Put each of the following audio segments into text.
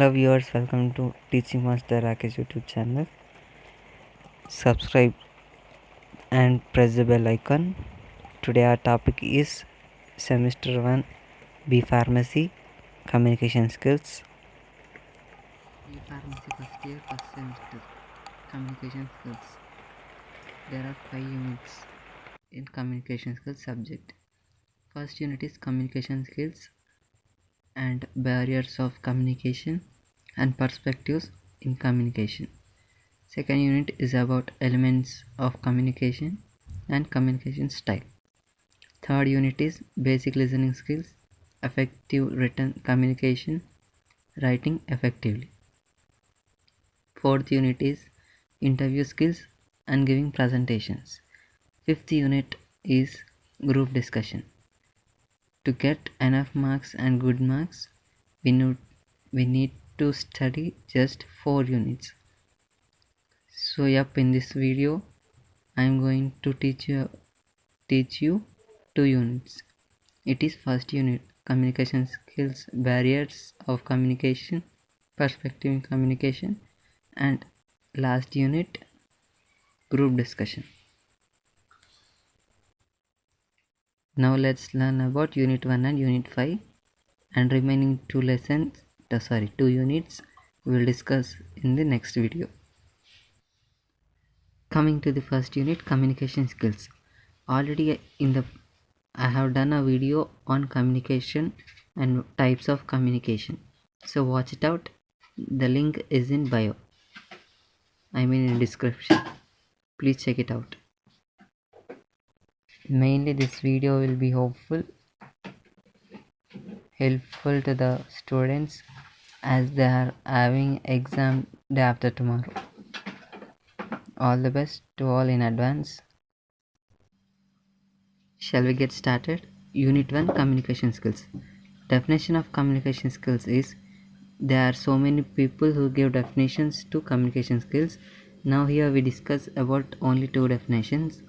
Hello viewers, welcome to Teaching Master Rakesh YouTube channel. Subscribe and press the bell icon. Today our topic is Semester 1 B Pharmacy Communication Skills. B Pharmacy first year, first semester Communication Skills. There are 5 units in Communication Skills subject. First unit is Communication Skills and Barriers of Communication and Perspectives in Communication. Second unit is about elements of communication and communication style. Third unit is basic listening skills, effective written communication, writing effectively. Fourth unit is interview skills and giving presentations. Fifth unit is group discussion. To get enough marks and good marks, we need to study just 4 units. So in this video I am going to teach you 2 units. It is first unit, communication skills, barriers of communication, perspective in communication, and last unit, group discussion. Now let's learn about unit 1 and unit 5, and remaining 2 units we will discuss in the next video. Coming to the first unit, communication skills. Already I have done a video on communication and types of communication, so watch it out. The link is in bio, in description. Please check it out. Mainly this video will be helpful to the students as they are having exam day after tomorrow. All the best to all in advance. Shall we get started? Unit 1, communication skills. Definition of communication skills is, there are so many people who give definitions to communication skills. Now here we discuss about only 2 definitions.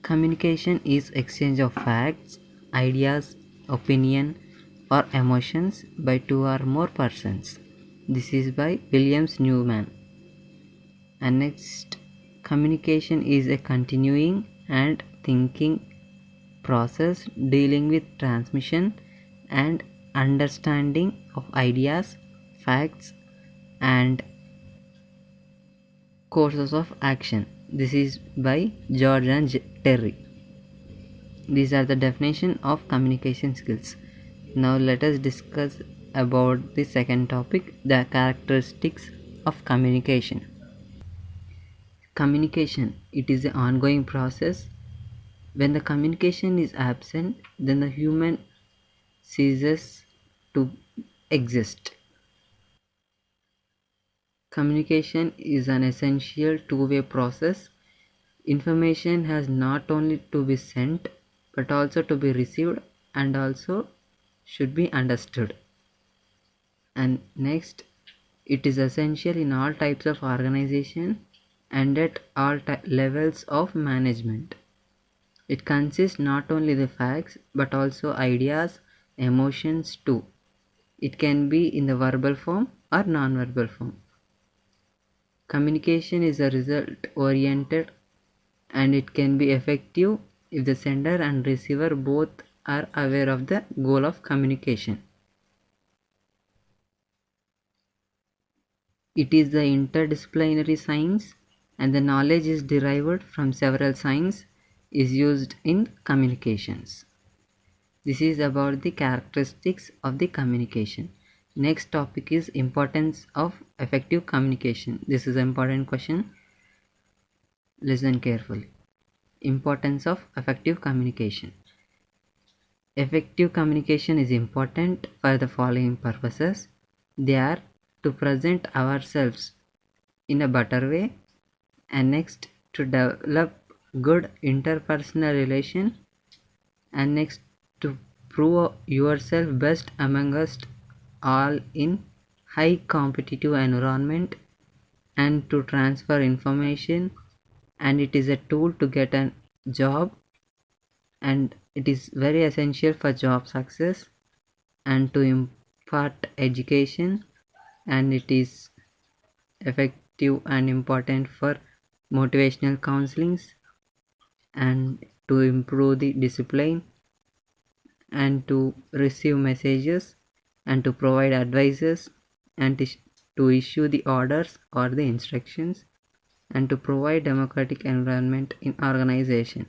Communication is exchange of facts, ideas, opinion or emotions by 2 or more persons. This is by Williams Newman. And next, communication is a continuing and thinking process dealing with transmission and understanding of ideas, facts and courses of action. This is by George and Terry. These are the definition of communication skills. Now let us discuss about the second topic, the characteristics of communication. Communication, it is an ongoing process. When the communication is absent, then the human ceases to exist. Communication is an essential two-way process. Information has not only to be sent but also to be received and also should be understood. And next, it is essential in all types of organization and at all levels of management. It consists not only the facts but also ideas, emotions too. It can be in the verbal form or non-verbal form. Communication is a result oriented and it can be effective if the sender and receiver both are aware of the goal of communication. It is the interdisciplinary science and the knowledge is derived from several sciences is used in communications. This is about the characteristics of the communication. Next topic is importance of effective communication. This is an important question. Listen carefully. Importance of effective communication. Effective communication is important for the following purposes. They are to present ourselves in a better way, and next to develop good interpersonal relation, and next to prove yourself best among us all in high competitive environment, and to transfer information, and it is a tool to get a job, and it is very essential for job success, and to impart education, and it is effective and important for motivational counselings and to improve the discipline and to receive messages and to provide advices and to issue the orders or the instructions and to provide democratic environment in organization.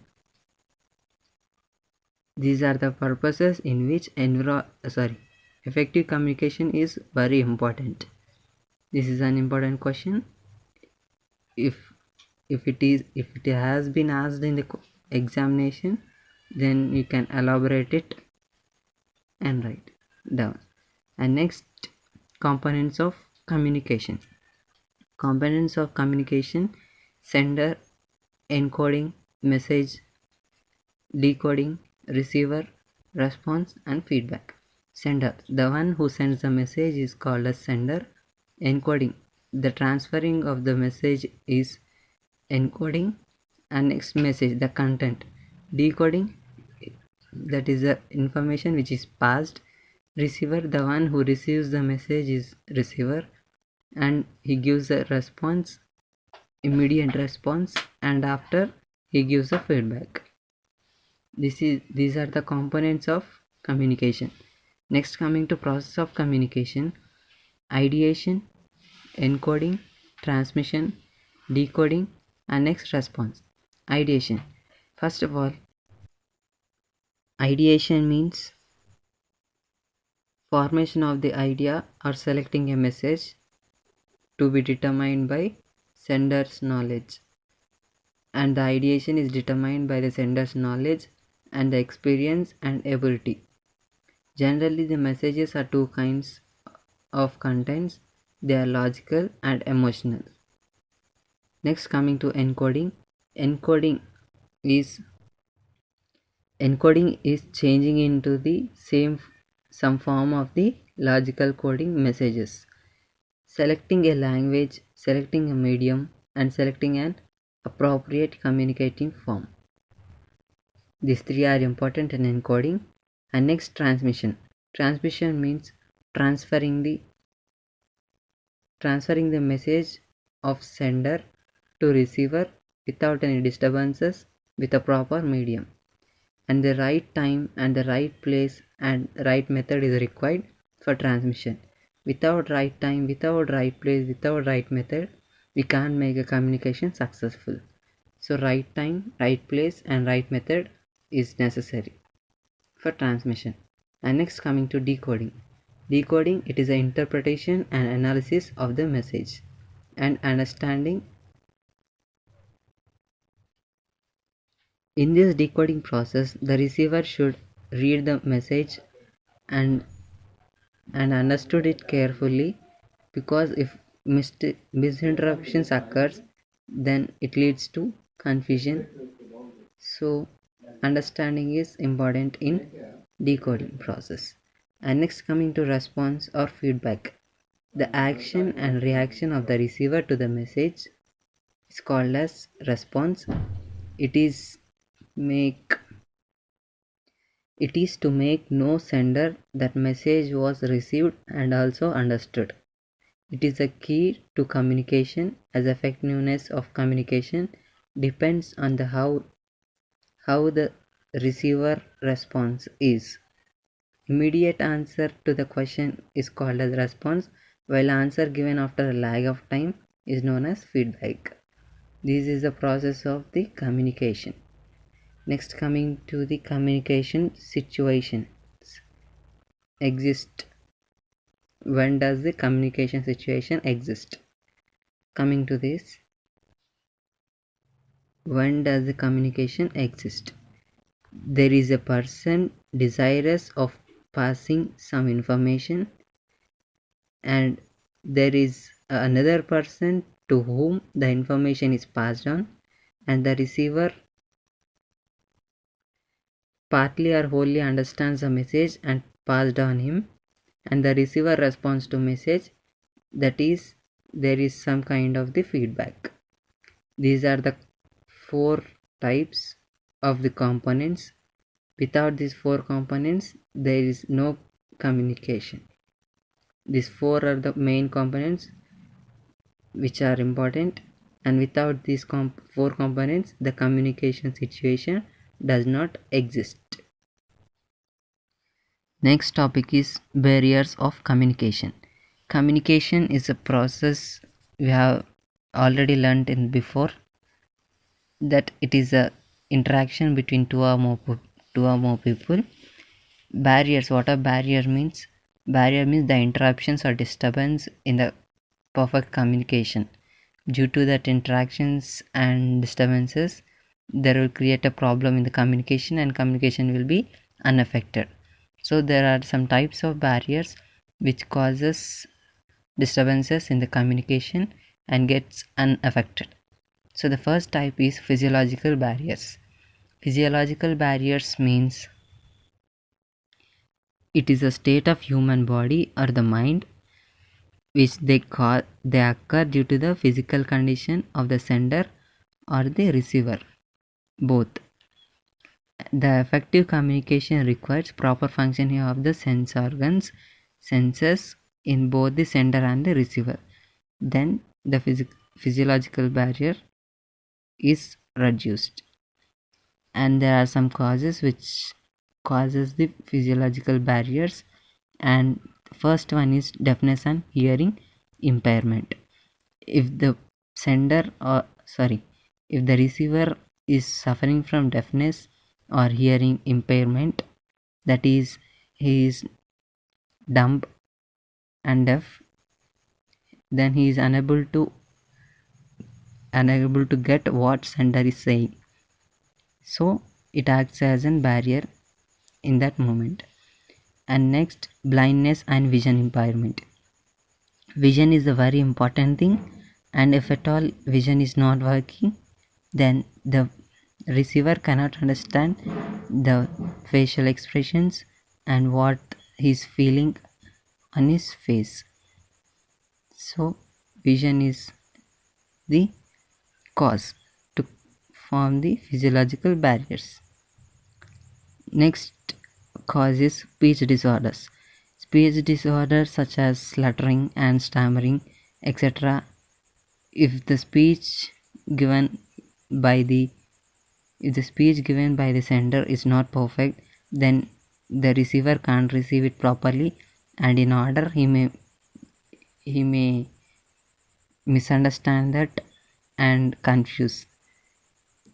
These are the purposes in which effective communication is very important. This is an important question. If it has been asked in the examination, then you can elaborate it and write down. And next, components of communication. Components of communication: sender, encoding, message, decoding, receiver, response, and feedback. Sender, the one who sends the message is called as sender. Encoding, the transferring of the message is encoding. And next, message, the content. Decoding, that is the information which is passed. Receiver, the one who receives the message is receiver, and he gives a response, immediate response, and after he gives a feedback. These are the components of communication. Next, coming to process of communication: ideation, encoding, transmission, decoding, and next, response. Ideation. First of all, ideation means formation of the idea or selecting a message to be determined by sender's knowledge, and the ideation is determined by the sender's knowledge and the experience and ability. Generally, the messages are two kinds of contents. They are logical and emotional. Next, coming to encoding. Encoding is changing into the some form of the logical coding messages. Selecting a language, selecting a medium, and selecting an appropriate communicating form. These three are important in encoding. And next, transmission. Transmission means transferring the message of sender to receiver without any disturbances with a proper medium. And the right time and the right place and right method is required for transmission. Without right time, without right place, without right method, we can't make a communication successful. So right time, right place, and right method is necessary for transmission. And next, coming to decoding. Decoding, it is an interpretation and analysis of the message and understanding. In this decoding process, the receiver should read the message and understood it carefully, because if misinterruptions occurs, then it leads to confusion. So understanding is important in decoding process. And next, coming to response or feedback. The action and reaction of the receiver to the message is called as response. It is to make no sender that message was received and also understood. It is a key to communication, as effectiveness of communication depends on the how the receiver response is. Immediate answer to the question is called as response, while answer given after a lag of time is known as feedback. This is the process of the communication. Next, coming to the communication situations exist. When does the communication situation exist? Coming to this, when does the communication exist? There is a person desirous of passing some information, and there is another person to whom the information is passed on, and the receiver partly or wholly understands the message and passed on him, and the receiver responds to message, that is, there is some kind of the feedback. These are the four types of the components. Without these four components, there is no communication. These four are the main components which are important, and without these four components the communication situation does not exist. Next topic is barriers of communication. Communication is a process we have already learned in before, that it is a interaction between two or more people. Barriers, what a barrier means? Barrier means the interruptions or disturbance in the perfect communication. Due to that interactions and disturbances, there will create a problem in the communication and communication will be unaffected. So there are some types of barriers which causes disturbances in the communication and gets unaffected. So the first type is physiological barriers. Physiological barriers means it is a state of human body or the mind which they occur due to the physical condition of the sender or the receiver, both. The effective communication requires proper functioning of the sense organs, senses in both the sender and the receiver. Then the physiological barrier is reduced. And there are some causes which causes the physiological barriers, and first one is deafness and hearing impairment. If the if the receiver is suffering from deafness or hearing impairment, that is, he is dumb and deaf, then he is unable to get what sender is saying. So it acts as a barrier in that moment. And next, blindness and vision impairment. Vision is a very important thing, and if at all vision is not working, then the receiver cannot understand the facial expressions and what he's feeling on his face. So vision is the cause to form the physiological barriers. Next cause is speech disorders. Speech disorders such as stuttering and stammering, etc. If the speech given by the sender is not perfect, then the receiver can't receive it properly, and in order he may misunderstand that and confuse.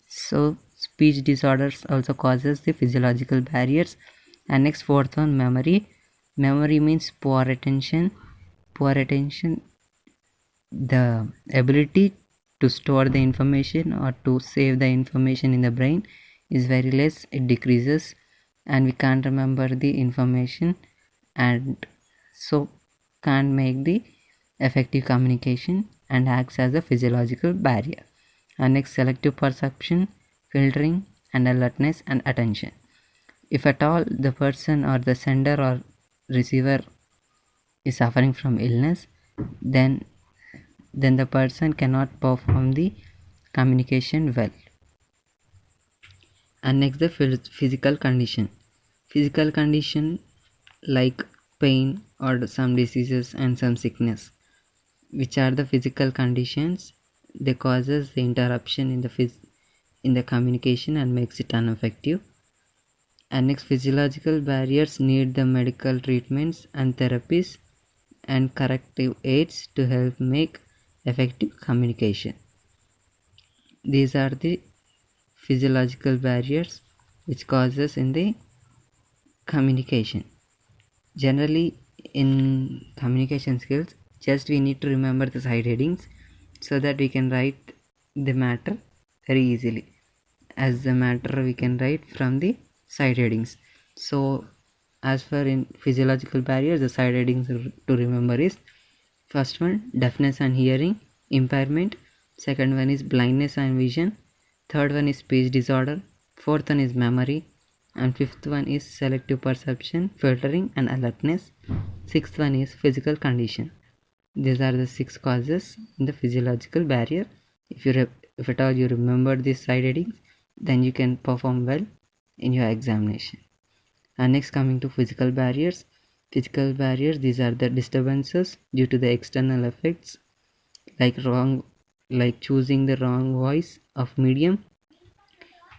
So speech disorders also causes the physiological barriers. And next, fourth one, memory. Memory means poor attention. The ability to store the information or to save the information in the brain is very less. It decreases and we can't remember the information, and so can't make the effective communication and acts as a physiological barrier. And next, selective perception, filtering and alertness and attention. If at all the person or the sender or receiver is suffering from illness, then the person cannot perform the communication well. And next, the physical condition. Physical condition like pain or some diseases and some sickness, which are the physical conditions, they causes the interruption in the communication and makes it ineffective. And next, physiological barriers need the medical treatments and therapies and corrective aids to help make effective communication. These are the physiological barriers which causes in the communication. Generally in communication skills, just we need to remember the side headings so that we can write the matter very easily. As the matter we can write from the side headings. So as for in physiological barriers, the side headings to remember is: first one, deafness and hearing impairment. Second one is blindness and vision. Third one is speech disorder. Fourth one is memory. And fifth one is selective perception, filtering and alertness. Sixth one is physical condition. These are the 6 causes in the physiological barrier. If at all you remember these side headings, then you can perform well in your examination. And next, coming to physical barriers. Physical barriers, these are the disturbances due to the external effects like choosing the wrong voice of medium,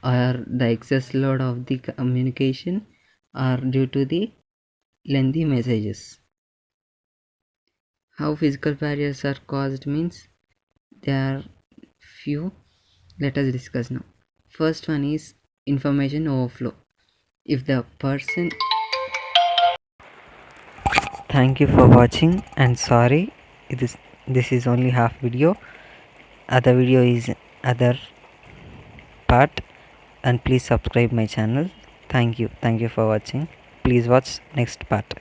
or the excess load of the communication, or due to the lengthy messages. How physical barriers are caused means there are few. Let us discuss now. First one is information overflow. If the person Thank you for watching, and sorry, this is only half video. Other video is other part, and please subscribe my channel. Thank you for watching. Please watch next part.